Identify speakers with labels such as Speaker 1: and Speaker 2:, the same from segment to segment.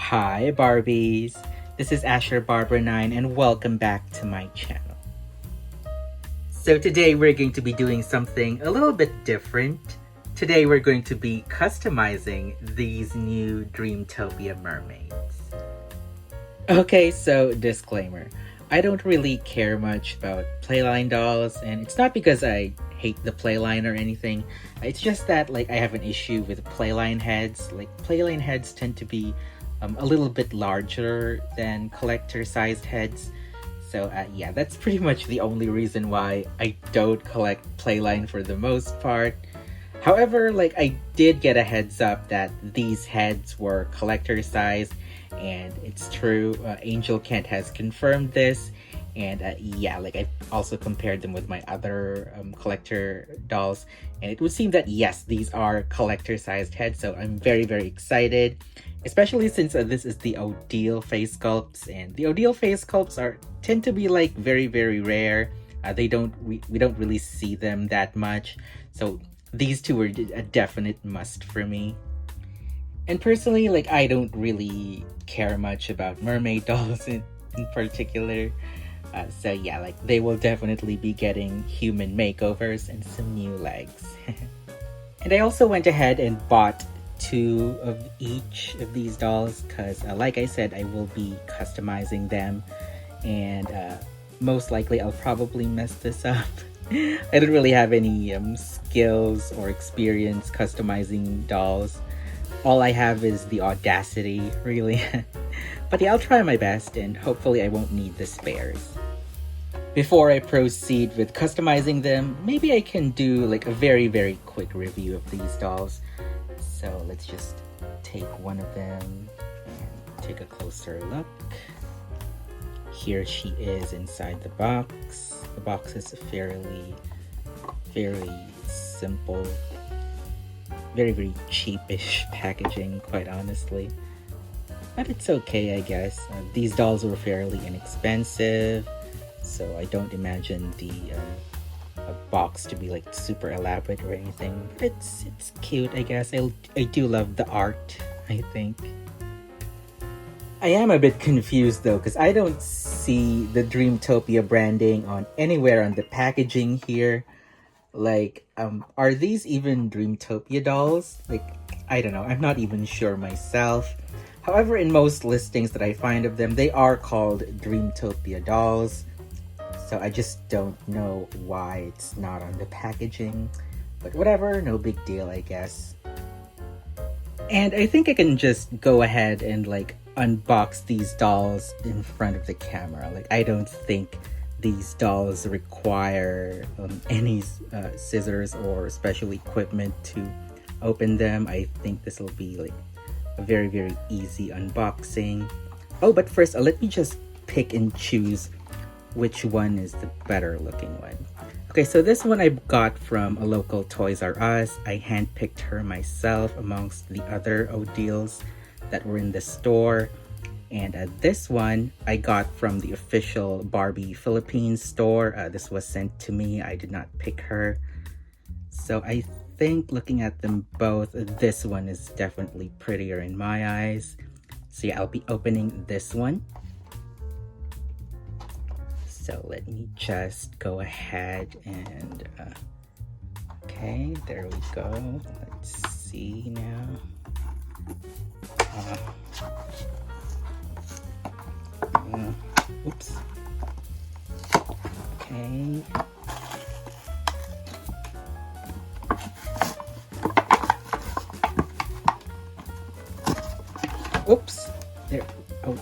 Speaker 1: Hi Barbies! This is Asher Barbara9 and welcome back to my channel. So today we're going to be doing something a little bit different. Today we're going to be customizing these new Dreamtopia mermaids. Okay, so disclaimer. I don't really care much about playline dolls, and it's not because I hate the playline or anything. It's just that I have an issue with playline heads. Playline heads tend to be a little bit larger than collector-sized heads. So yeah, that's pretty much the only reason why I don't collect playline for the most part. However, I did get a heads up that these heads were collector-sized, and it's true. Angel Kent has confirmed this. And yeah, I've also compared them with my other collector dolls, and it would seem that yes, these are collector-sized heads, so I'm very, very excited. Especially since this is the Odile face sculpts, and the Odile face sculpts tend to be very, very rare. We don't really see them that much, so these two were a definite must for me. And personally, I don't really care much about mermaid dolls in particular. So yeah, they will definitely be getting human makeovers and some new legs. And I also went ahead and bought 2 of each of these dolls because like I said, I will be customizing them, and most likely I'll probably mess this up. I don't really have any skills or experience customizing dolls. All I have is the audacity, really. But yeah, I'll try my best, and hopefully I won't need the spares. Before I proceed with customizing them, maybe I can do a very, very quick review of these dolls. So let's just take one of them and take a closer look. Here she is inside the box. The box is fairly simple. Very, very cheapish packaging, quite honestly. But it's okay, I guess. These dolls were fairly inexpensive, so I don't imagine the box to be super elaborate or anything. But it's cute, I guess. I do love the art, I think. I am a bit confused though, because I don't see the Dreamtopia branding anywhere on the packaging here. Are these even Dreamtopia dolls? I don't know. I'm not even sure myself. However, in most listings that I find of them, they are called Dreamtopia dolls. So I just don't know why it's not on the packaging. But whatever, no big deal, I guess. And I think I can just go ahead and unbox these dolls in front of the camera. I don't think these dolls require any scissors or special equipment to open them. I think this will be a very, very easy unboxing. Oh, but first let me just pick and choose which one is the better looking one. Okay, so this one I got from a local Toys R Us. I handpicked her myself amongst the other Odiles that were in the store. And this one I got from the official Barbie Philippines store. This was sent to me. I did not pick her. So I think looking at them both, this one is definitely prettier in my eyes. So yeah, I'll be opening this one. So let me just go ahead and okay, there we go. Let's see now. Oops. Okay. Oops. There. Oh.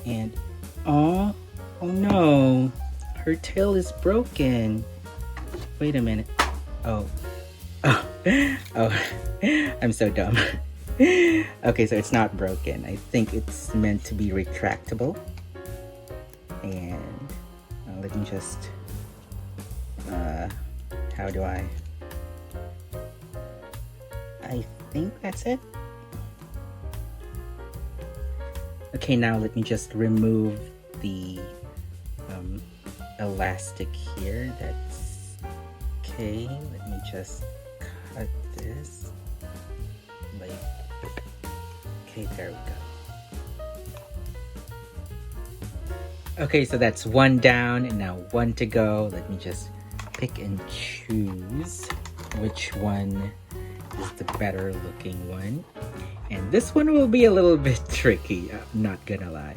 Speaker 1: And oh no. Her tail is broken. Wait a minute. Oh. Oh. Oh. I'm so dumb. Okay, so it's not broken. I think it's meant to be retractable. And let me just how do I think that's it. Okay, now let me just remove the elastic here. That's okay. Let me just cut this. Okay, there we go. Okay, so that's one down and now one to go. Let me just pick and choose which one is the better looking one. And this one will be a little bit tricky, I'm not gonna lie.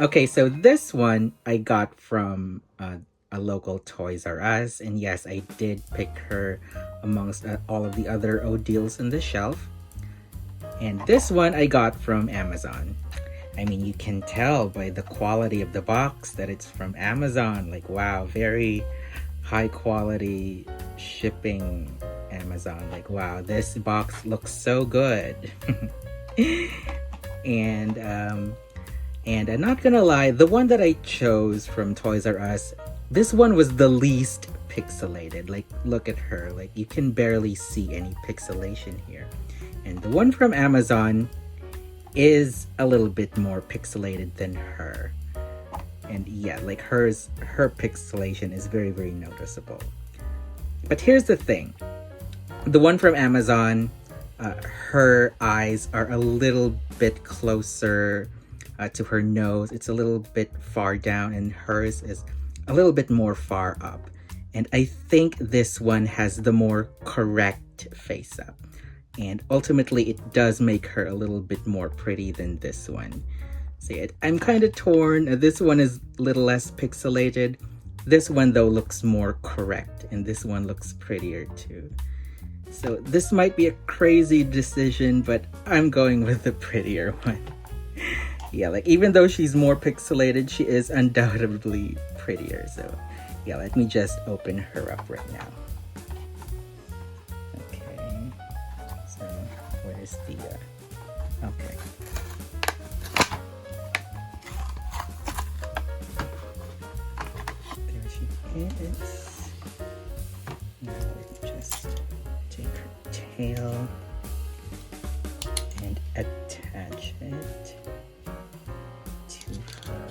Speaker 1: Okay, so this one I got from a local Toys R Us. And yes, I did pick her amongst all of the other Odiles in the shelf. And this one I got from Amazon. I mean, you can tell by the quality of the box that it's from Amazon. Like, wow, very high quality shipping Amazon. Like, wow, this box looks so good. and I'm not gonna lie, the one that I chose from Toys R Us, this one was the least pixelated. Like, look at her. Like, you can barely see any pixelation here. And the one from Amazon is a little bit more pixelated than her. And yeah, like her pixelation is very, very noticeable. But here's the thing. The one from Amazon, her eyes are a little bit closer to her nose. It's a little bit far down, and hers is a little bit more far up. And I think this one has the more correct face up. And ultimately, it does make her a little bit more pretty than this one. See, I'm kind of torn. This one is a little less pixelated. This one, though, looks more correct. And this one looks prettier, too. So this might be a crazy decision, but I'm going with the prettier one. Yeah, like, even though she's more pixelated, she is undoubtedly prettier. So, yeah, let me just open her up right now. Where's the okay. There she is. Now we just take her tail and attach it to her.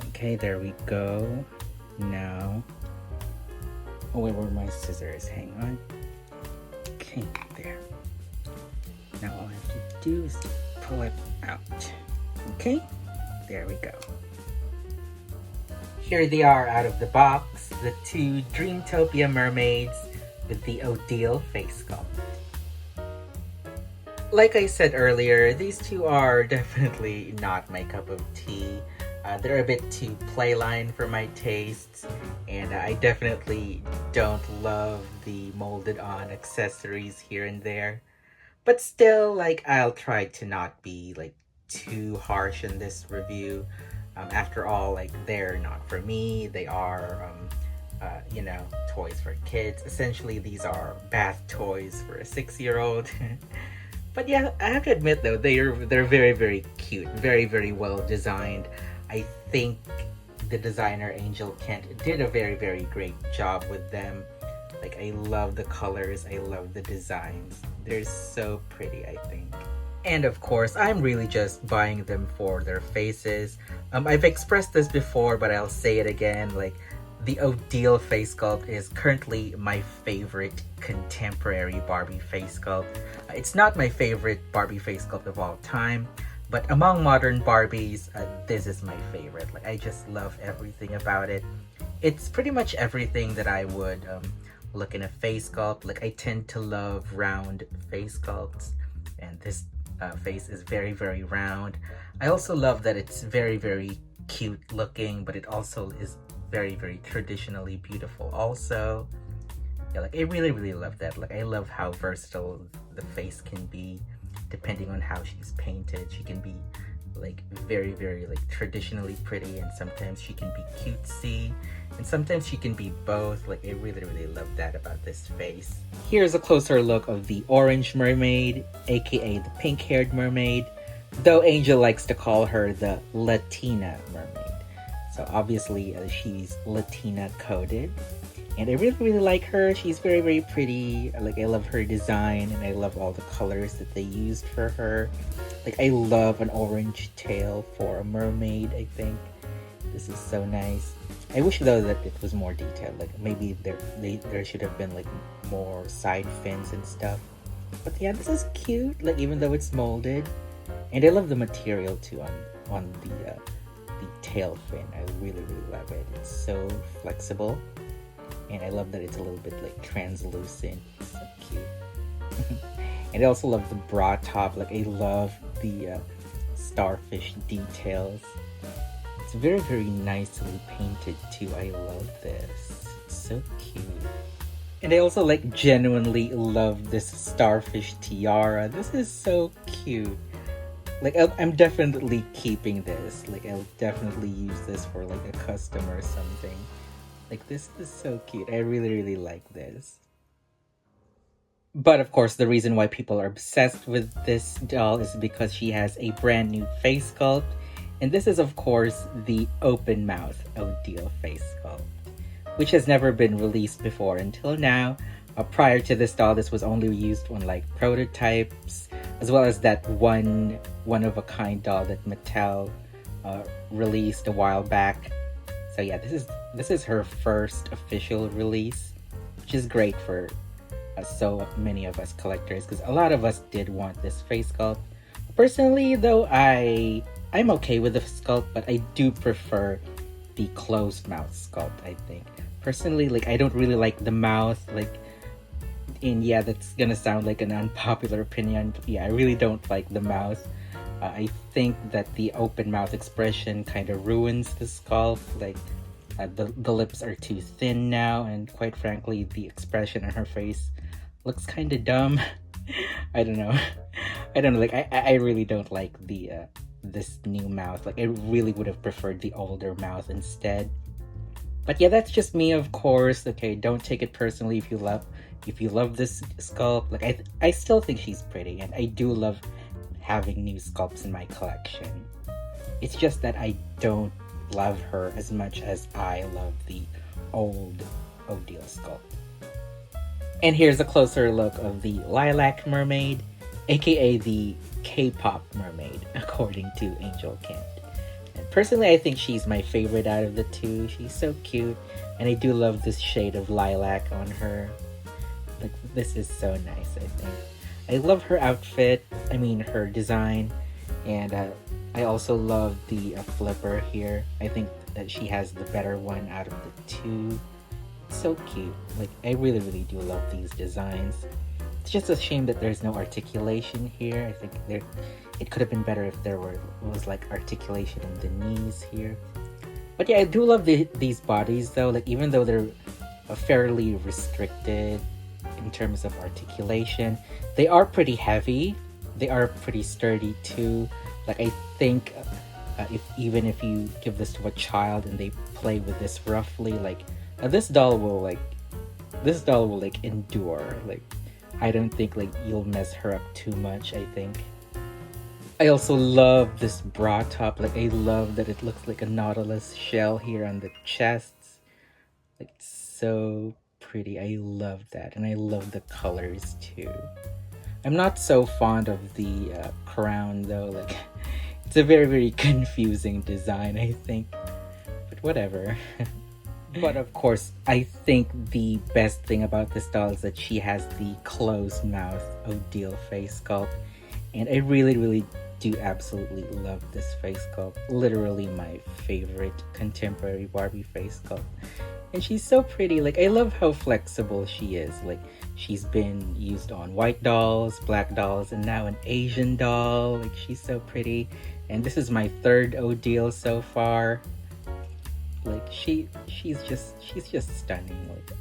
Speaker 1: Okay, there we go. Now, oh, wait, where are my scissors? Hang on. Okay, there. Now all I have to do is pull it out. Okay, there we go. Here they are out of the box, the two Dreamtopia mermaids with the Odile face sculpt. Like I said earlier, these two are definitely not my cup of tea. They're a bit too playline for my tastes, and I definitely don't love the molded on accessories here and there. But still, like, I'll try to not be like too harsh in this review. After all, like, they're not for me. They are, you know, toys for kids. Essentially, these are bath toys for a 6-year-old. But yeah, I have to admit though, they're very, very cute, very, very well designed. I think the designer Angel Kent did a very, very great job with them. Like, I love the colors, I love the designs. They're so pretty, I think. And of course, I'm really just buying them for their faces. I've expressed this before, but I'll say it again. Like, the Odile face sculpt is currently my favorite contemporary Barbie face sculpt. It's not my favorite Barbie face sculpt of all time, but among modern Barbies, this is my favorite. Like, I just love everything about it. It's pretty much everything that I would look in a face sculpt. Like, I tend to love round face sculpts, and this face is very, very round. I also love that it's very, very cute looking, but it also is very, very traditionally beautiful also. Yeah, like, I really, really love that. Like, I love how versatile the face can be depending on how she's painted. She can be like very, very like traditionally pretty, and sometimes she can be cutesy, and sometimes she can be both. Like, I really, really love that about this face. Here's a closer look of the orange mermaid, aka the pink-haired mermaid, though Angel likes to call her the Latina mermaid. So obviously she's Latina coded, and I really, really like her. She's very, very pretty. Like, I love her design, and I love all the colors that they used for her. Like, I love an orange tail for a mermaid, I think. This is so nice. I wish though that it was more detailed. Like, maybe there should have been like more side fins and stuff. But yeah, this is cute. Like, even though it's molded, And I love the material too on the tail fin. I really love it. It's so flexible, and I love that it's a little bit like translucent. It's so cute. And I also love the bra top. Like I love the starfish details. It's very nicely painted too. I love this. It's so cute. And I also like genuinely love this starfish tiara. This is so cute. Like I'm definitely keeping this. Like I'll definitely use this for like a custom or something. Like this is so cute. I really like this. But of course, the reason why people are obsessed with this doll is because she has a brand new face sculpt. And this is of course the open mouth Odile face sculpt, which has never been released before until now. Prior to this doll, this was only used on like prototypes, as well as that one of a kind doll that Mattel released a while back. So yeah, this is her first official release, which is great for so many of us collectors, because a lot of us did want this face sculpt. Personally, though, I'm okay with the sculpt, but I do prefer the closed mouth sculpt. I think personally, like I don't really like the mouth, like. And yeah, that's gonna sound like an unpopular opinion, but yeah, I really don't like the mouth. I think that the open mouth expression kind of ruins the sculpt. Like the lips are too thin now, and quite frankly, the expression on her face looks kind of dumb. I don't know. I don't know. Like I really don't like the this new mouth. Like I really would have preferred the older mouth instead. But yeah, that's just me, of course. Okay, don't take it personally if you love this sculpt. Like I still think she's pretty, and I do love having new sculpts in my collection. It's just that I don't love her as much as I love the old Odile sculpt. And here's a closer look of the Lilac Mermaid, aka the K-pop mermaid, according to Angel Kent. And personally, I think she's my favorite out of the two. She's so cute, and I do love this shade of lilac on her. Like, this is so nice, I think. I love her outfit, her design, and I also love the flipper here. I think that she has the better one out of the two. It's so cute. Like, I really do love these designs. It's just a shame that there's no articulation here. I think it could have been better if there was like articulation in the knees here. But yeah, I do love these bodies though. Like, even though they're fairly restricted in terms of articulation, they are pretty heavy. They are pretty sturdy too. Like, I think if you give this to a child and they play with this roughly, like this doll will endure. Like, I don't think like you'll mess her up too much, I think. I also love this bra top. Like, I love that it looks like a nautilus shell here on the chests. Like, it's so pretty. I love that, and I love the colors too. I'm not so fond of the crown though. Like, it's a very confusing design, I think, but whatever. But of course, I think the best thing about this doll is that she has the closed mouth Odile face sculpt, and I really do absolutely love this face sculpt. Literally my favorite contemporary Barbie face sculpt. And she's so pretty. Like, I love how flexible she is. Like, she's been used on white dolls, black dolls, and now an Asian doll. Like, she's so pretty. And this is my third Odile so far. Like, she's just stunning. Like,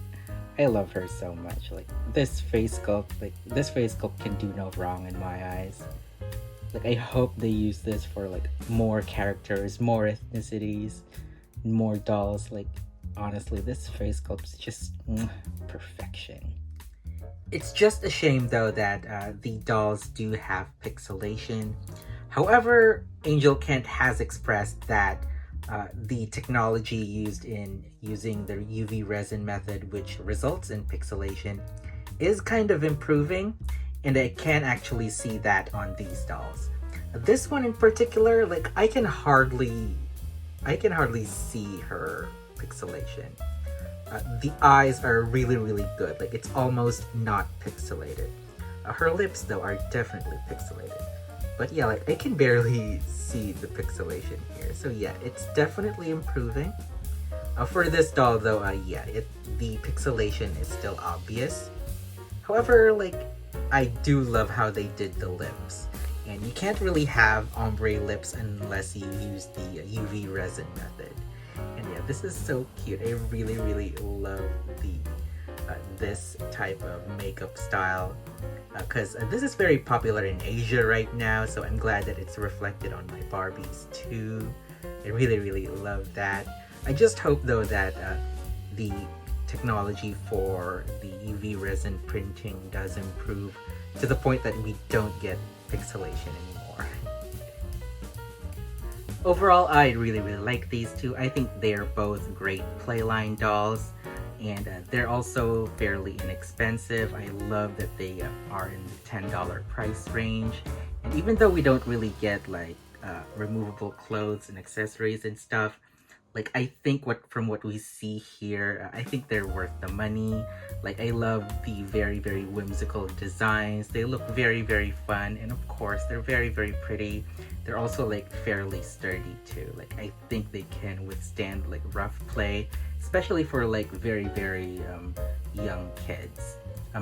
Speaker 1: I love her so much. Like, this face sculpt can do no wrong in my eyes. Like, I hope they use this for like more characters, more ethnicities, more dolls. Like, honestly, this face sculpt is just perfection. It's just a shame though that the dolls do have pixelation. However, Angel Kent has expressed that the technology used in using the UV resin method, which results in pixelation, is kind of improving, and I can actually see that on these dolls. This one in particular, like, I can hardly see her pixelation. The eyes are really good. Like, it's almost not pixelated. Her lips though are definitely pixelated. But yeah, like I can barely see the pixelation here. So yeah, it's definitely improving. For this doll though, yeah, the pixelation is still obvious. However, like, I do love how they did the lips. And you can't really have ombre lips unless you use the UV resin method. And yeah, this is so cute. I really, really love this type of makeup style. Because this is very popular in Asia right now, so I'm glad that it's reflected on my Barbies too. I really, really love that. I just hope though that the technology for the UV resin printing does improve to the point that we don't get pixelation anymore. Overall, I really, really like these two. I think they're both great playline dolls, and they're also fairly inexpensive. I love that they are in the $10 price range. And even though we don't really get like removable clothes and accessories and stuff, like I think from what we see here, I think they're worth the money. Like I love the very, very whimsical designs. They look very, very fun, and of course they're very, very pretty. They're also like fairly sturdy too. Like I think they can withstand like rough play, especially for like very, very young kids.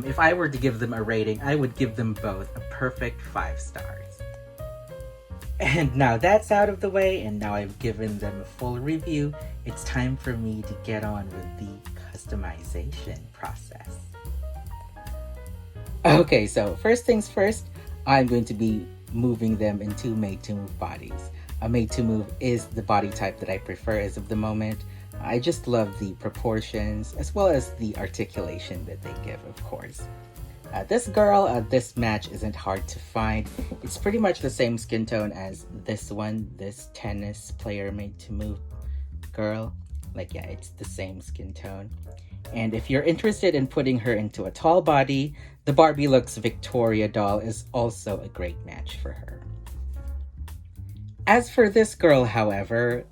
Speaker 1: If I were to give them a rating, I would give them both a perfect 5 stars. And now that's out of the way, and now I've given them a full review, it's time for me to get on with the customization process. Okay, so first things first, I'm going to be moving them into made-to-move bodies. A made-to-move is the body type that I prefer as of the moment. I just love the proportions as well as the articulation that they give, of course. This girl, this match isn't hard to find. It's pretty much the same skin tone as this one, this tennis player made-to-move girl. Like, yeah, it's the same skin tone. And if you're interested in putting her into a tall body, the Barbie Looks Victoria doll is also a great match for her. As for this girl, however,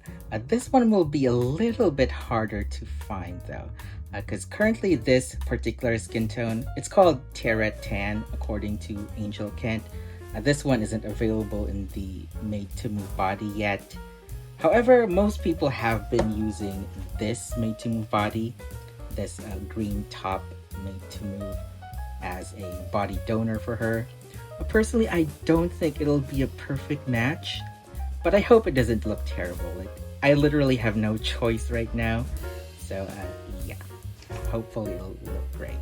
Speaker 1: this one will be a little bit harder to find though. Because currently this particular skin tone, it's called Terra Tan according to Angel Kent. This one isn't available in the made-to-move body yet. However, most people have been using this made-to-move body, this green top made-to-move, as a body donor for her. Personally, I don't think it'll be a perfect match, but I hope it doesn't look terrible. Like, I literally have no choice right now, so yeah. Hopefully it'll look great.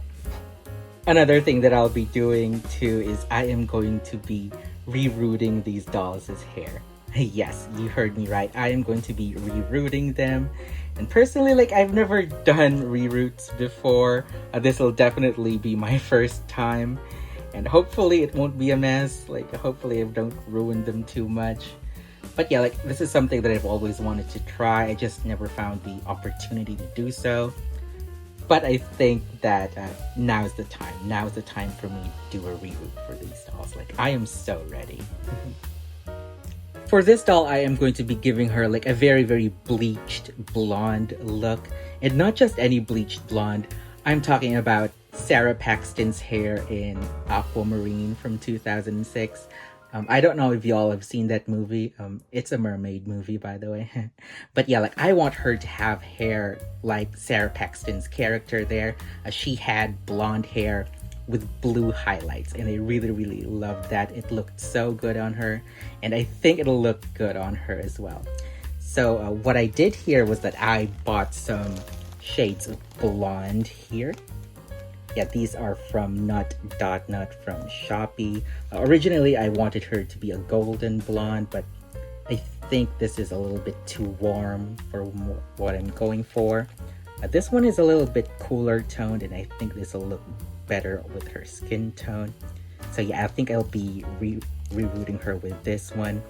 Speaker 1: Another thing that I'll be doing too is I am going to be rerooting these dolls' hair. Yes, you heard me right. I am going to be rerooting them. And personally, like, I've never done reroots before. This will definitely be my first time. And hopefully it won't be a mess. Like, hopefully I don't ruin them too much. But yeah, like, this is something that I've always wanted to try. I just never found the opportunity to do so. But I think that now's the time. Now's the time for me to do a reroot for these dolls. Like, I am so ready. For this doll, I am going to be giving her like a very, very bleached blonde look. And not just any bleached blonde. I'm talking about Sarah Paxton's hair in Aquamarine from 2006. I don't know if y'all have seen that movie. It's a mermaid movie, by the way. But yeah, like, I want her to have hair like Sarah Paxton's character there. She had blonde hair with blue highlights, and I really, really loved that. It looked so good on her, and I think it'll look good on her as well. So what I did here was that I bought some shades of blonde here. Yeah, these are from Nut from Shopee. Originally, I wanted her to be a golden blonde, but I think this is a little bit too warm for what I'm going for. This one is a little bit cooler toned, and I think this will look better with her skin tone. So yeah, I think I'll be rerooting her with this one.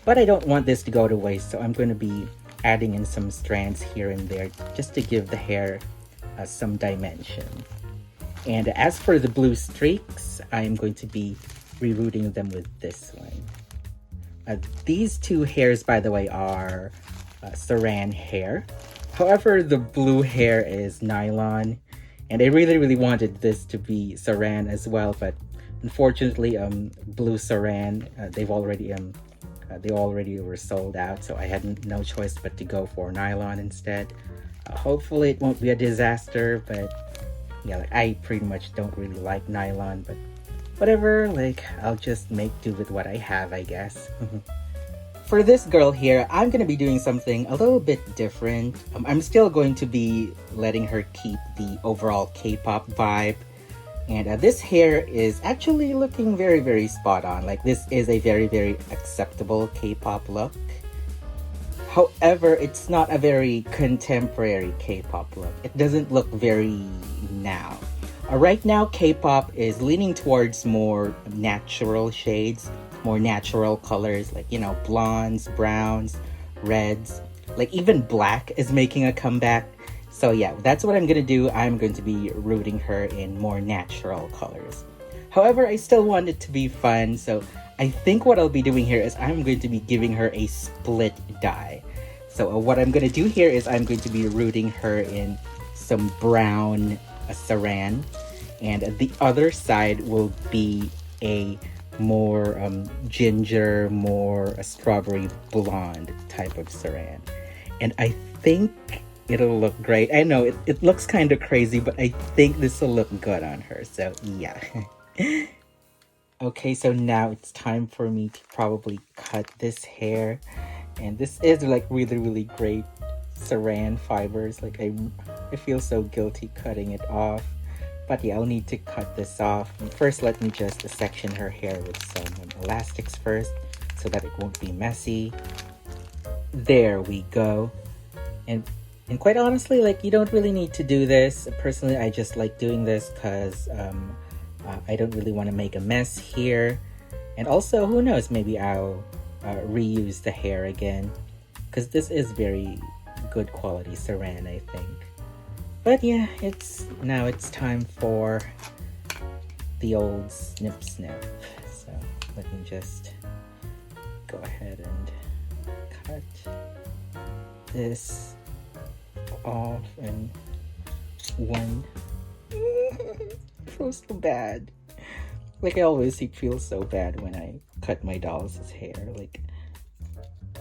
Speaker 1: But I don't want this to go to waste, so I'm going to be adding in some strands here and there just to give the hair some dimension. And as for the blue streaks, I'm going to be rerooting them with this one. These two hairs, by the way, are saran hair. However, the blue hair is nylon. And I really, really wanted this to be saran as well, but Unfortunately, blue saran, they already were sold out, so I had no choice but to go for nylon instead. Hopefully it won't be a disaster, but yeah, like, I pretty much don't really like nylon, but whatever, like, I'll just make do with what I have, I guess. For this girl here, I'm gonna be doing something a little bit different. I'm still going to be letting her keep the overall K-pop vibe. And this hair is actually looking very, very spot on. Like, this is a very, very acceptable K-pop look. However, it's not a very contemporary K-pop look. It doesn't look very now. Right now, K-pop is leaning towards more natural shades, more natural colors, like, you know, blondes, browns, reds. Like, even black is making a comeback. So yeah, that's what I'm gonna do. I'm going to be rooting her in more natural colors. However, I still want it to be fun, so I think what I'll be doing here is I'm going to be giving her a split dye. So what I'm gonna do here is I'm going to be rooting her in some brown saran, and the other side will be a more ginger, more a strawberry blonde type of saran. And I think it'll look great. I know it looks kind of crazy, but I think this will look good on her. So yeah. Okay, so now it's time for me to probably cut this hair. And this is like really, really great saran fibers. Like I feel so guilty cutting it off. But yeah, I'll need to cut this off. First, let me just section her hair with some elastics first so that it won't be messy. There we go. And quite honestly, like, you don't really need to do this. Personally, I just like doing this because I don't really want to make a mess here. And also, who knows, maybe I'll reuse the hair again, because this is very good quality saran, I think. But yeah, now it's time for the old snip. So let me just go ahead and cut this off in one. It feels so bad. Like, I always feel so bad when I cut my doll's hair. Like,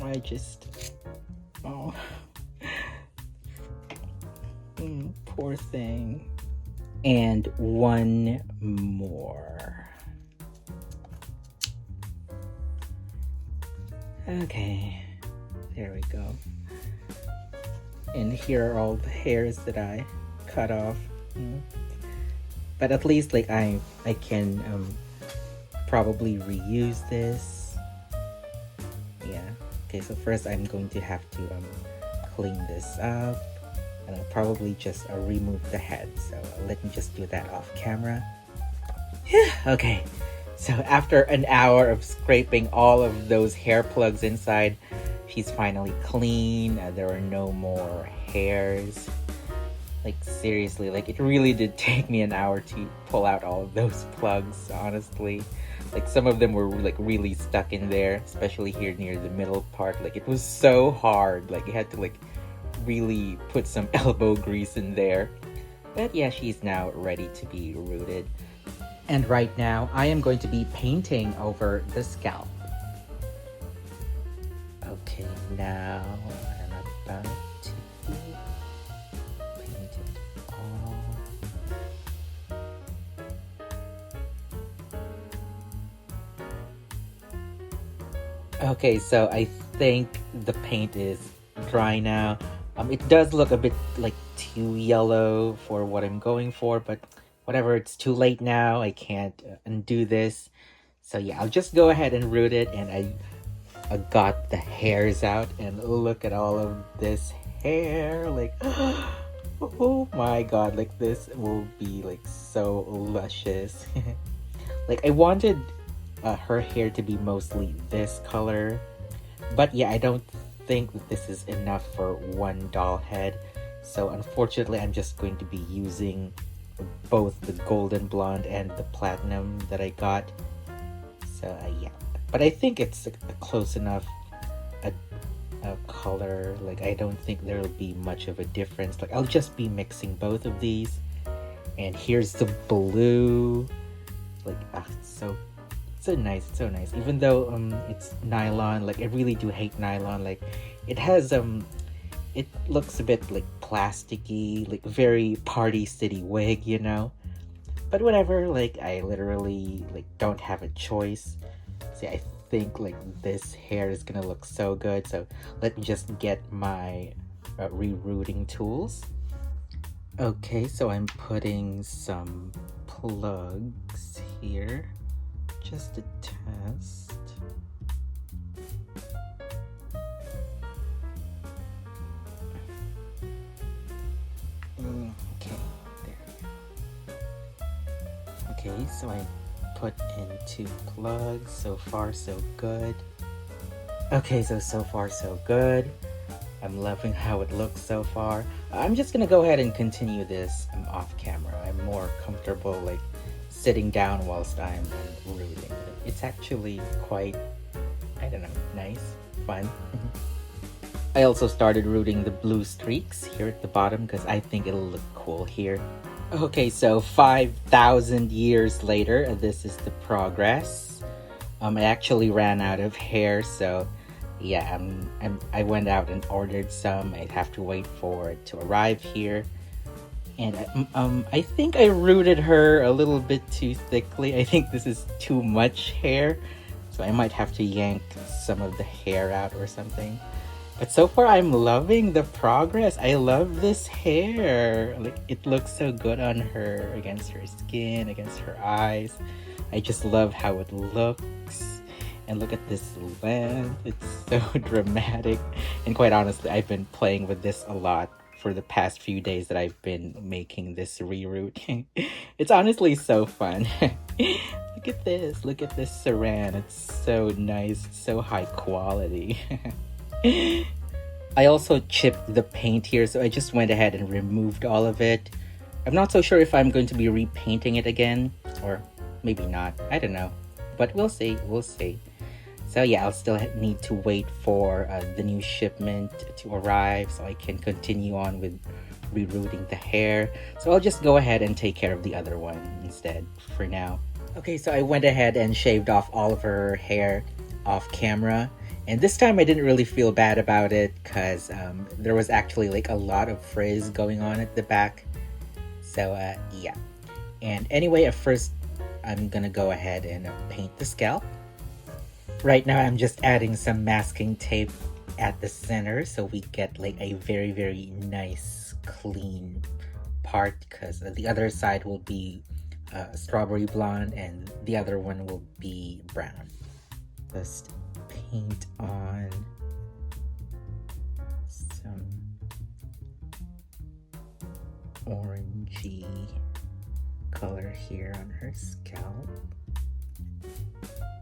Speaker 1: I just, oh, poor thing. And one more. Okay, there we go. And here are all the hairs that I cut off. But at least, like, I can probably reuse this. Yeah. Okay, so first I'm going to have to clean this up. And I'll probably just remove the head. So let me just do that off camera. Okay. So after an hour of scraping all of those hair plugs inside, she's finally clean. There are no more hairs. Like, seriously, like, it really did take me an hour to pull out all of those plugs, honestly. Like, some of them were like really stuck in there, especially here near the middle part. Like, it was so hard. Like, you had to like really put some elbow grease in there. But yeah, she's now ready to be rooted. And right now, I am going to be painting over the scalp. Okay, now I'm about to paint it all. Okay, so I think the paint is dry now. It does look a bit like too yellow for what I'm going for, but whatever, it's too late now. I can't undo this. So yeah, I'll just go ahead and root it. And I got the hairs out, and look at all of this hair. Like, oh my god, like, this will be like so luscious. Like, I wanted her hair to be mostly this color, but yeah, I don't think that this is enough for one doll head. So unfortunately, I'm just going to be using both the golden blonde and the platinum that I got. So yeah, but I think it's a close enough a color. Like, I don't think there will be much of a difference. Like, I'll just be mixing both of these. And here's the blue. like it's so nice. It's so nice. Even though it's nylon, like I really do hate nylon. Like it has it looks a bit like plasticky, like very Party City wig, you know. But whatever, like I literally like don't have a choice. See, I think like this hair is gonna look so good. So let me just get my rerouting tools. Okay, so I'm putting some plugs here just to test. Okay, there. Okay, so I put in 2 plugs. So far so good. Okay, so far so good. I'm loving how it looks so far. I'm just gonna go ahead and continue this off camera. I'm more comfortable like sitting down whilst I'm rooting. It's actually quite, I don't know, nice, fun. I also started rooting the blue streaks here at the bottom because I think it'll look cool here. Okay, so 5,000 years later, this is the progress. I actually ran out of hair, so yeah, I went out and ordered some. I'd have to wait for it to arrive here. And I think I rooted her a little bit too thickly. I think this is too much hair, so I might have to yank some of the hair out or something. But so far, I'm loving the progress. I love this hair. Like, it looks so good on her, against her skin, against her eyes. I just love how it looks. And look at this length. It's so dramatic. And quite honestly, I've been playing with this a lot for the past few days that I've been making this reroute. It's honestly so fun. Look at this. Look at this saran. It's so nice. It's so high quality. I also chipped the paint here, so I just went ahead and removed all of it. I'm not so sure if I'm going to be repainting it again, or maybe not. I don't know. But we'll see. We'll see. So yeah, I'll still need to wait for the new shipment to arrive so I can continue on with rerouting the hair. So I'll just go ahead and take care of the other one instead for now. Okay, so I went ahead and shaved off all of her hair off camera. And this time I didn't really feel bad about it because there was actually like a lot of frizz going on at the back. So yeah. And anyway, at first I'm gonna go ahead and paint the scalp. Right now I'm just adding some masking tape at the center so we get like a very, very nice clean part, because the other side will be strawberry blonde and the other one will be brown. Just paint on some orangey color here on her scalp.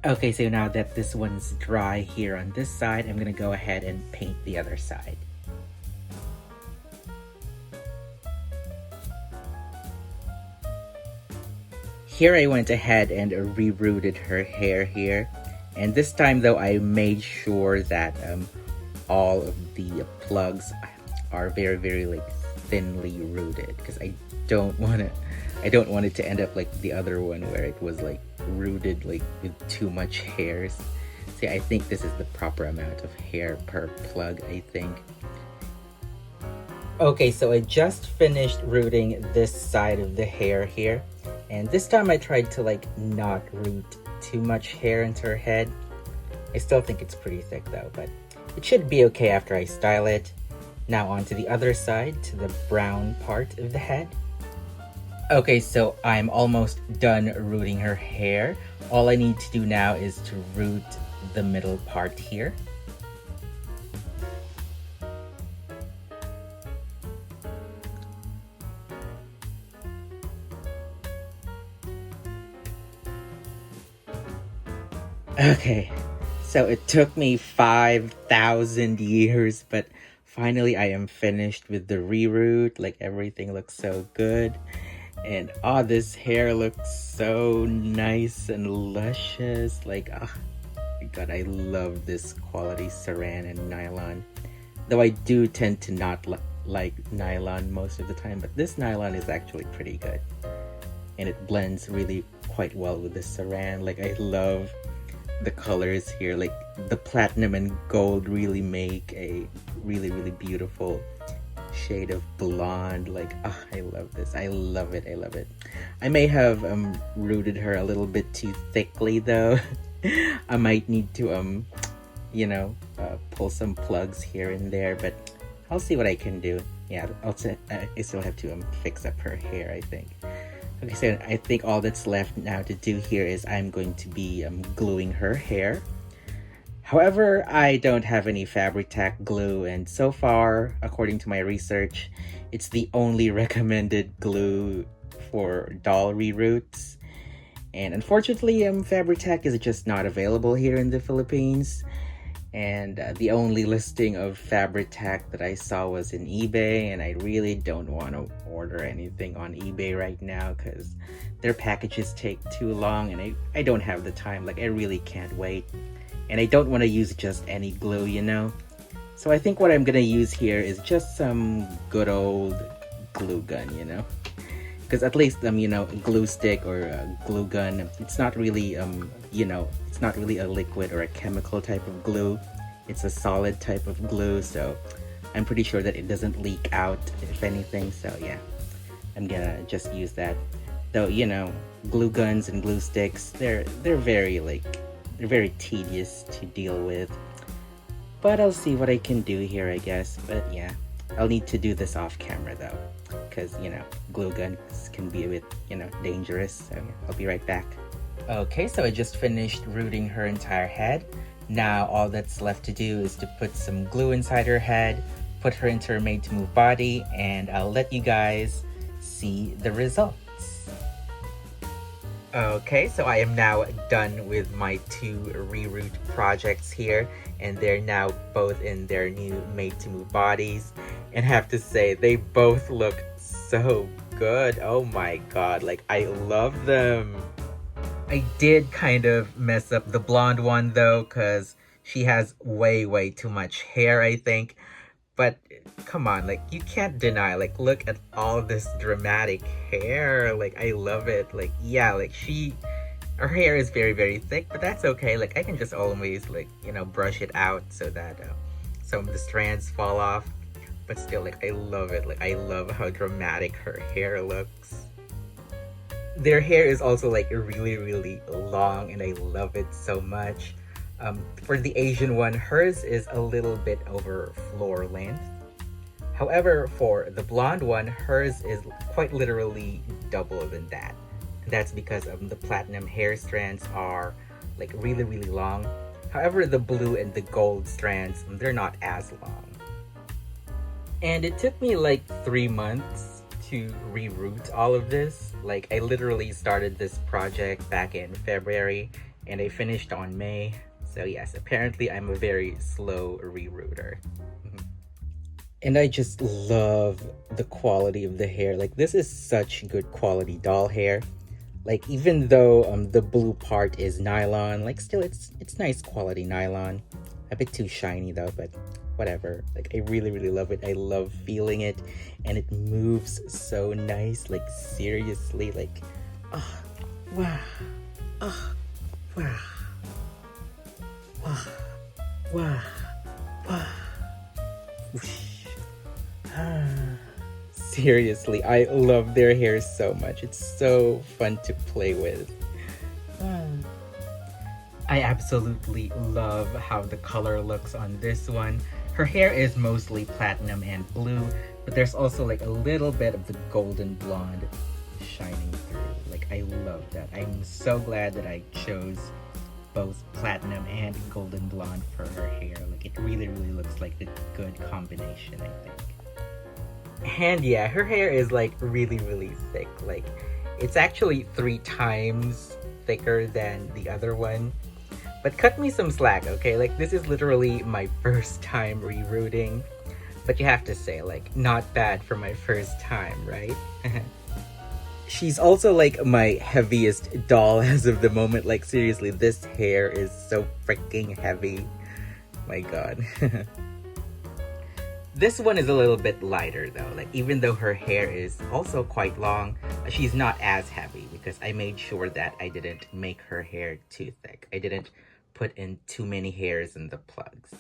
Speaker 1: Okay, so now that this one's dry here on this side, I'm gonna go ahead and paint the other side. Here I went ahead and rerouted her hair here. And this time though, I made sure that all of the plugs are very, very like thinly rooted, because I don't want it to end up like the other one where it was like rooted like with too much hairs. See, I think this is the proper amount of hair per plug, I think. Okay, so I just finished rooting this side of the hair here. And this time I tried to like not root too much hair into her head. I still think it's pretty thick though, but it should be okay after I style it. Now on to the other side, to the brown part of the head. Okay, so I'm almost done rooting her hair. All I need to do now is to root the middle part here. Okay, so it took me 5,000 years, but finally I am finished with the reroute. Like, everything looks so good. And this hair looks so nice and luscious. Like, oh my god, I love this quality saran and nylon. Though I do tend to not like nylon most of the time, but this nylon is actually pretty good. and it blends really quite well with the saran. Like, I love the colors here. Like, the platinum and gold really make a really beautiful shade of blonde. Like, I love this. I love it. I love it. I may have rooted her a little bit too thickly though. I might need to pull some plugs here and there, but I'll see what I can do. Yeah, I still have to fix up her hair, I think. Okay, so I think all that's left now to do here is I'm going to be gluing her hair. However, I don't have any Fabri-Tac glue, and so far, according to my research, it's the only recommended glue for doll reroots. And unfortunately, Fabri-Tac is just not available here in the Philippines. And the only listing of Fabri-Tac that I saw was in eBay, and I really don't want to order anything on eBay right now because their packages take too long, and I don't have the time. Like, I really can't wait. And I don't want to use just any glue, you know? So I think what I'm gonna use here is just some good old glue gun, you know? Because at least, glue stick or glue gun, it's not really, it's not really a liquid or a chemical type of glue. It's a solid type of glue, so I'm pretty sure that it doesn't leak out, if anything. So yeah, I'm gonna just use that. Though, glue guns and glue sticks, they're very tedious to deal with. But I'll see what I can do here, I guess. But yeah, I'll need to do this off camera though, because glue guns can be a bit dangerous. So yeah, I'll be right back. Okay, so I just finished rooting her entire head. Now all that's left to do is to put some glue inside her head, put her into her made to move body, and I'll let you guys see the results. Okay, so I am now done with my 2 reroot projects here, and they're now both in their new made to move bodies, and I have to say they both look so good. Oh my god, like, I love them. I did kind of mess up the blonde one though, because she has way too much hair, I think. But come on, like, you can't deny, like, look at all this dramatic hair. Like, I love it. Like, yeah, like, her hair is very thick, but that's okay. Like, I can just always, like, brush it out so that some of the strands fall off. But still, like, I love it. Like, I love how dramatic her hair looks. Their hair is also, like, really long, and I love it so much. For the Asian one, hers is a little bit over floor length. However, for the blonde one, hers is quite literally double than that. And that's because the platinum hair strands are, like, really long. However, the blue and the gold strands, they're not as long. And it took me like 3 months to reroot all of this. Like, I literally started this project back in February and I finished on May. So yes, apparently I'm a very slow rerooter. And I just love the quality of the hair. Like, this is such good quality doll hair. Like, even though the blue part is nylon, like, still it's nice quality nylon. A bit too shiny though, but whatever. Like, I really love it. I love feeling it, and it moves so nice. Like, seriously, like, oh wow, oh wow, oh wow, wow. Whoosh. Seriously, I love their hair so much. It's so fun to play with. I absolutely love how the color looks on this one. Her hair is mostly platinum and blue, but there's also like a little bit of the golden blonde shining through. Like, I love that. I'm so glad that I chose both platinum and golden blonde for her hair. Like, it really looks like a good combination, I think. And yeah, her hair is like really thick. Like, it's actually 3 times thicker than the other one. But cut me some slack, okay? Like, this is literally my first time rerooting. But you have to say, like, not bad for my first time, right? She's also like my heaviest doll as of the moment. Like, seriously, this hair is so freaking heavy. My god. This one is a little bit lighter though. Like even though her hair is also quite long, she's not as heavy because I made sure that I didn't make her hair too thick. I didn't put in too many hairs in the plugs.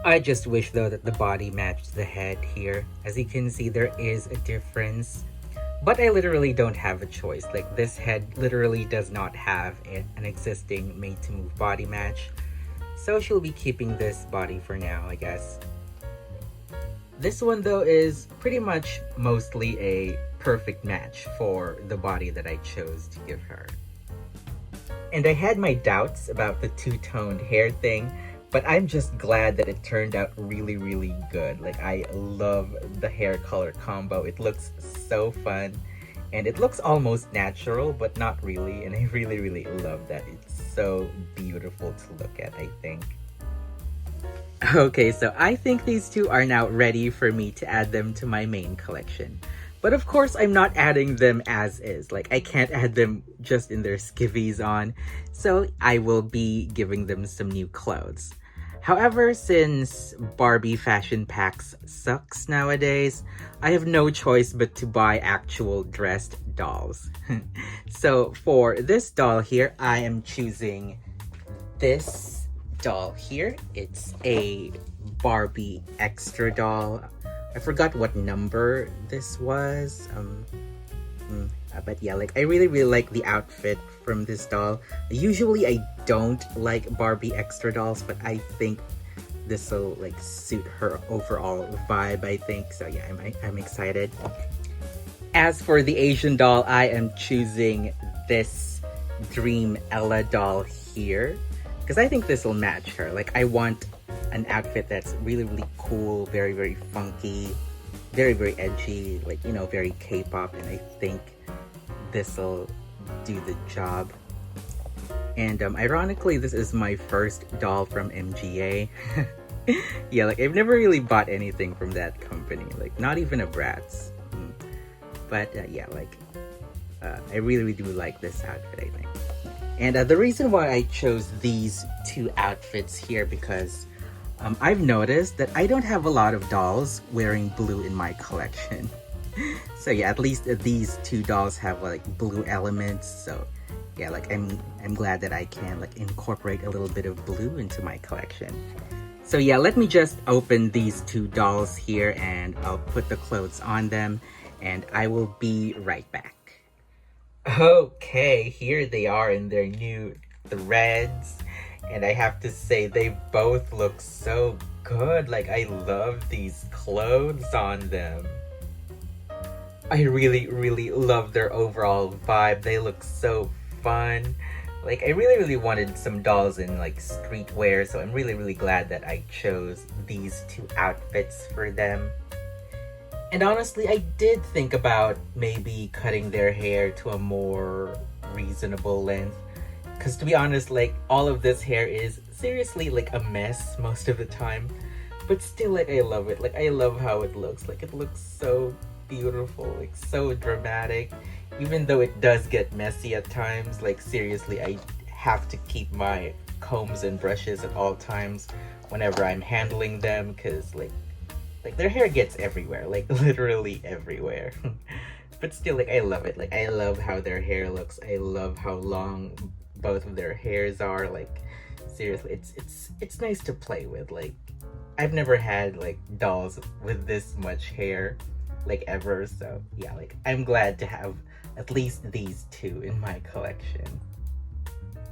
Speaker 1: I just wish though that the body matched the head here. As you can see, there is a difference. But I literally don't have a choice. Like this head literally does not have an existing made to move body match. So she'll be keeping this body for now, I guess. This one though is pretty much mostly a perfect match for the body that I chose to give her. And I had my doubts about the two-toned hair thing, but I'm just glad that it turned out really, really good. Like I love the hair color combo. It looks so fun and it looks almost natural, but not really. And I really, really love that. It's so beautiful to look at, I think. Okay, so I think these two are now ready for me to add them to my main collection. But of course, I'm not adding them as is. Like, I can't add them just in their skivvies on. So I will be giving them some new clothes. However, since Barbie fashion packs sucks nowadays, I have no choice but to buy actual dressed dolls. So for this doll here, I am choosing this doll here. It's a Barbie extra doll. I forgot what number this was. But yeah, like I really, really like the outfit from this doll. Usually I don't like Barbie extra dolls, but I think this will like suit her overall vibe, I think. So yeah, I'm excited. As for the Asian doll, I am choosing this Dream Ella doll here because I think this will match her. Like I want an outfit that's really, really cool, very, very funky, very, very edgy, like, you know, very K-pop, and I think this'll do the job. And ironically, this is my first doll from MGA. Yeah, like I've never really bought anything from that company, like not even a Bratz. But yeah, like I really, really do like this outfit, I think. And the reason why I chose these two outfits here because I've noticed that I don't have a lot of dolls wearing blue in my collection. So yeah, at least these two dolls have like blue elements. So yeah, like I'm glad that I can like incorporate a little bit of blue into my collection. So yeah, let me just open these two dolls here and I'll put the clothes on them and I will be right back. Okay, here they are in their new threads. And I have to say, they both look so good. Like, I love these clothes on them. I really, really love their overall vibe. They look so fun. Like, I really, really wanted some dolls in, like, streetwear. So I'm really, really glad that I chose these two outfits for them. And honestly, I did think about maybe cutting their hair to a more reasonable length. Because to be honest, like, all of this hair is seriously, like, a mess most of the time. But still, like, I love it. Like, I love how it looks. Like, it looks so beautiful, like, so dramatic. Even though it does get messy at times, like, seriously, I have to keep my combs and brushes at all times whenever I'm handling them. Because, like, their hair gets everywhere. Like, literally everywhere. But still, like, I love it. Like, I love how their hair looks. I love how long both of their hairs are. Like, seriously, it's nice to play with. Like, I've never had like dolls with this much hair, like, ever. So yeah, like, I'm glad to have at least these two in my collection.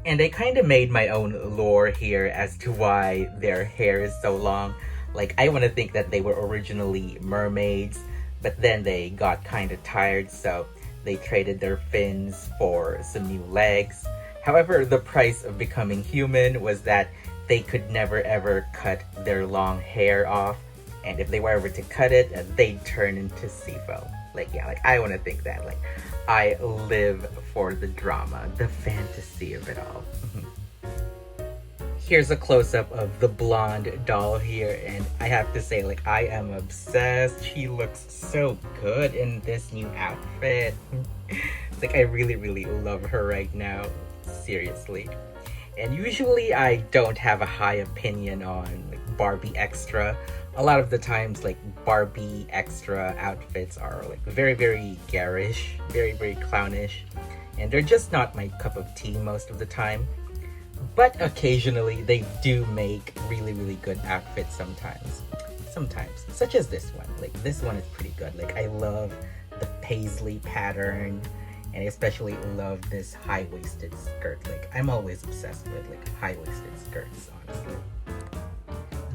Speaker 1: And I kind of made my own lore here as to why their hair is so long. Like, I want to think that they were originally mermaids, but then they got kind of tired, so they traded their fins for some new legs. However, the price of becoming human was that they could never ever cut their long hair off, and if they were ever to cut it, they'd turn into Sifo. Like, yeah, like, I want to think that. Like, I live for the drama, the fantasy of it all. Here's a close-up of the blonde doll here, and I have to say, like, I am obsessed. She looks so good in this new outfit. Like, I really, really love her right now. Seriously. And usually I don't have a high opinion on like Barbie extra. A lot of the times like Barbie extra outfits are like very garish, very clownish, and they're just not my cup of tea most of the time. But occasionally they do make really good outfits sometimes. Such as this one. Like this one is pretty good. Like I love the paisley pattern, and I especially love this high-waisted skirt. Like I'm always obsessed with like high-waisted skirts, honestly.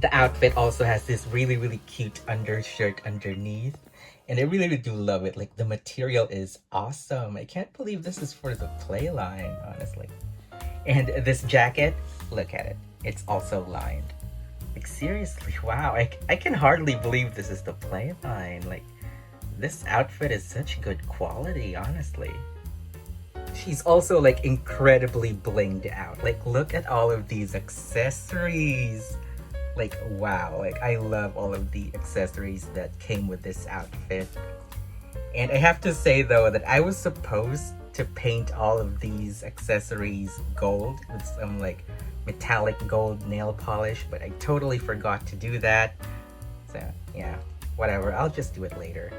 Speaker 1: The outfit also has this really cute undershirt underneath, and I really do love it. Like the material is awesome. I can't believe this is for the playline, honestly. And this jacket, look at it. It's also lined. Like seriously, wow. I can hardly believe this is the playline. Like this outfit is such good quality, honestly. She's also like incredibly blinged out. Like look at all of these accessories. Like wow, like I love all of the accessories that came with this outfit. And I have to say though that I was supposed to paint all of these accessories gold with some like metallic gold nail polish, but I totally forgot to do that. So yeah, whatever, I'll just do it later.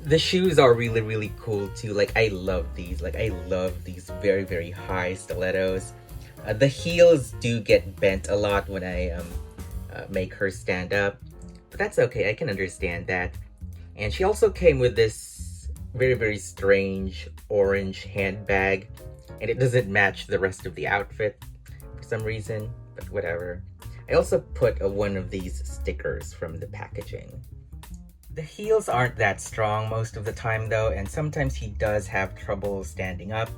Speaker 1: The shoes are really cool too. Like I love these. Like I love these very high stilettos. The heels do get bent a lot when I make her stand up, but that's okay. I can understand that. And she also came with this very strange orange handbag, and it doesn't match the rest of the outfit for some reason, but whatever. I also put one of these stickers from the packaging. The heels aren't that strong most of the time though, and sometimes she does have trouble standing up,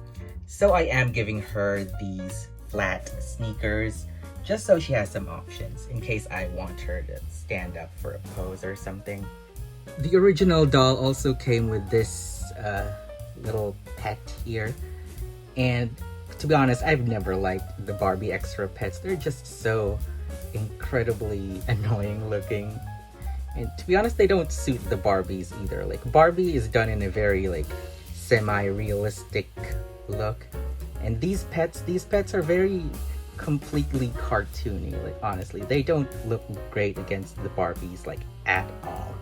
Speaker 1: so I am giving her these flat sneakers just so she has some options in case I want her to stand up for a pose or something. The original doll also came with this little pet here, and to be honest, I've never liked the Barbie extra pets. They're just so incredibly annoying looking, and to be honest, they don't suit the Barbies either. Like Barbie is done in a very like semi-realistic look, and these pets are very completely cartoony. Like honestly, they don't look great against the Barbies like at all.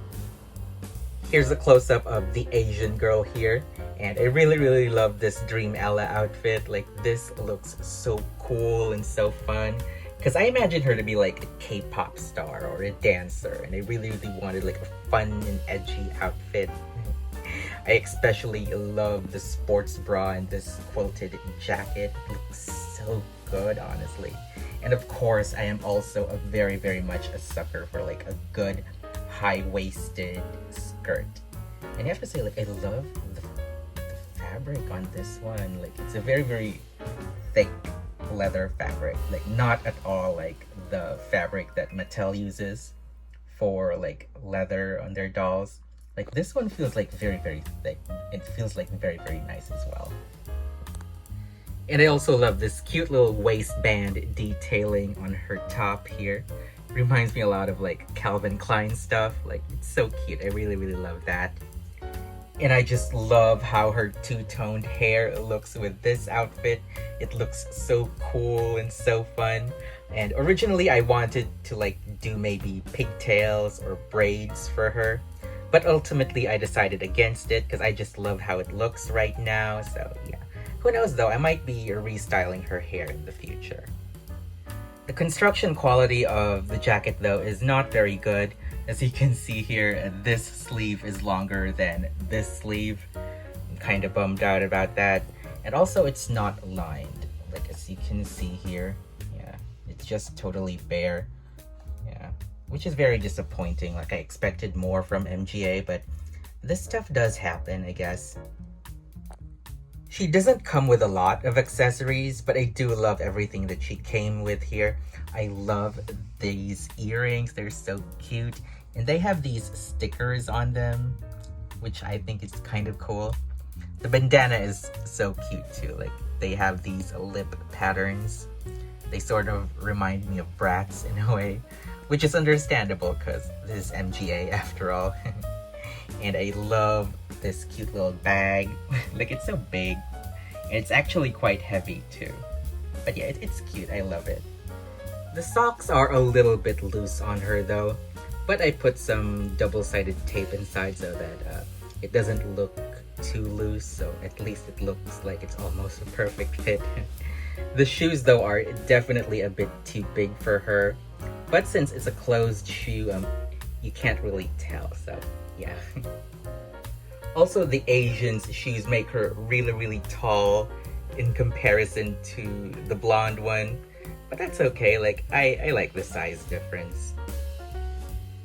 Speaker 1: Here's a close-up of the Asian girl here, and I really love this Dream Ella outfit. Like this looks so cool and so fun, because I imagine her to be like a K-pop star or a dancer, and I really wanted like a fun and edgy outfit. I especially love the sports bra and this quilted jacket. It looks so good, honestly. And of course, I am also a very much a sucker for like a good high-waisted skirt. And you have to say, like, I love the fabric on this one. Like, it's a very thick leather fabric. Like, not at all like the fabric that Mattel uses for like leather on their dolls. Like this one feels like very thick. It feels like very nice as well. And I also love this cute little waistband detailing on her top here. Reminds me a lot of like Calvin Klein stuff. Like it's so cute. I really love that. And I just love how her two-toned hair looks with this outfit. It looks so cool and so fun. And originally I wanted to like do maybe pigtails or braids for her, but ultimately I decided against it because I just love how it looks right now. So yeah, who knows though, I might be restyling her hair in the future. The construction quality of the jacket though is not very good. As you can see here, this sleeve is longer than this sleeve. I'm kind of bummed out about that. And also it's not lined, like as you can see here. Yeah, it's just totally bare. Yeah, which is very disappointing. Like I expected more from MGA, but this stuff does happen, I guess. She doesn't come with a lot of accessories, but I do love everything that she came with here. I love these earrings, they're so cute. And they have these stickers on them, which I think is kind of cool. The bandana is so cute too. Like they have these lip patterns. They sort of remind me of Bratz in a way, which is understandable because this is MGA after all. And I love this cute little bag. Like it's so big. And it's actually quite heavy too. But yeah, it's cute. I love it. The socks are a little bit loose on her though, but I put some double-sided tape inside so that it doesn't look too loose, so at least it looks like it's almost a perfect fit. The shoes though are definitely a bit too big for her, but since it's a closed shoe, you can't really tell, so yeah. Also, the Asians' shoes make her really tall in comparison to the blonde one. But that's okay, like, I like the size difference.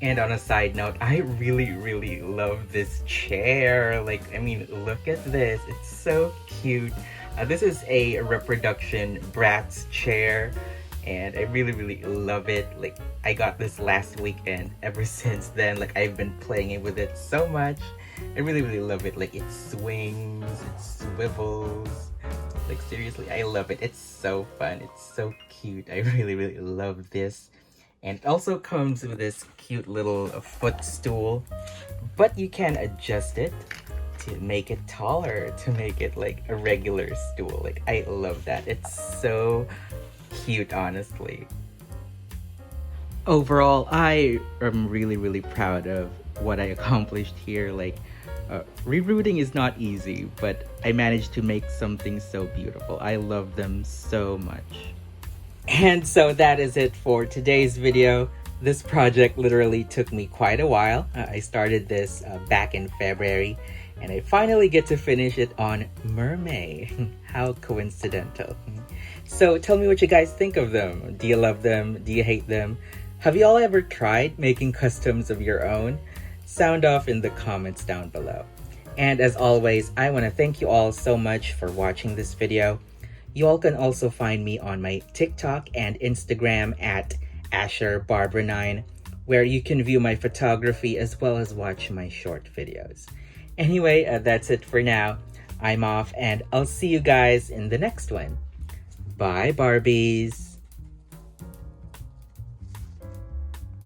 Speaker 1: And on a side note, I really love this chair. Like, I mean, look at this. It's so cute. This is a reproduction Bratz chair, and I really love it. Like, I got this last week, and ever since then, like, I've been playing with it so much. I really love it. Like, it swings, it swivels. Like, seriously, I love it. It's so fun. It's so cute. I really love this. And it also comes with this cute little footstool, but you can adjust it to make it taller, to make it like a regular stool. Like, I love that. It's so cute, honestly. Overall, I am really proud of what I accomplished here. Like, rerouting is not easy, but I managed to make something so beautiful. I love them so much. And so that is it for today's video. This project literally took me quite a while. I started this back in February, and I finally get to finish it on Mermaid. How coincidental. So tell me what you guys think of them. Do you love them? Do you hate them? Have you all ever tried making customs of your own? Sound off in the comments down below. And as always, I want to thank you all so much for watching this video. You all can also find me on my TikTok and Instagram at AsherBarbara9, where you can view my photography as well as watch my short videos. Anyway, that's it for now. I'm off, and I'll see you guys in the next one. Bye, Barbies!